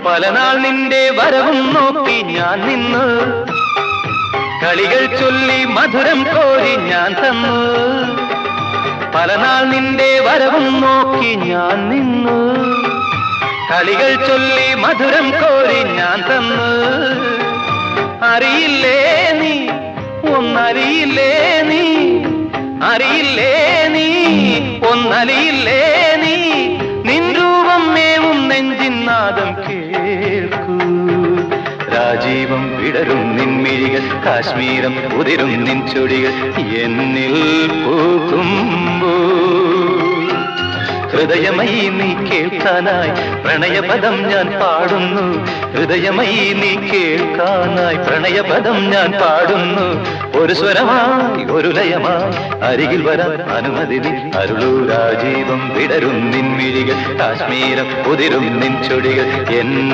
പലനാൾ നിന്റെ വരവും നോക്കി ഞാൻ നിന്നു, കളികൾ ചൊല്ലി മധുരം കോരി ഞാൻ തന്നു. പലനാൾ നിന്റെ വരവും നോക്കി ഞാൻ നിന്നു, കളികൾ ചൊല്ലി മധുരം കോരി ഞാൻ തന്നു. അറിയില്ലേ നീ, ഒന്നറിയില്ലേ നീ, അറിയില്ലേ നീ, ഒന്നറിയില്ലേ നീ, നിൻ രൂപം മേവും നെഞ്ചിൻ നാദം കേൾക്കൂ. രാജീവം വിടരും നിൻമിഴികൾ, കാശ്മീരം ഉതിരും നിൻ ചൊടികൾ എന്നിൽ പൂക്കുമ്പോ. ഹൃദയമയി നീ കേൾക്കാനായി പ്രണയപദം ഞാൻ പാടുന്നു, ഹൃദയമയി നീ കേൾക്കാനായി പ്രണയപദം ഞാൻ പാടുന്നു. ഒരു സ്വരമായി ഒരു ലയമായി അരികിൽ വരാൻ അനുമതി നീ അരുളൂ. രാജീവം വിടരും നിൻമിഴികൾ, കാശ്മീരം ഉതിരും നിൻ ചൊടികൾ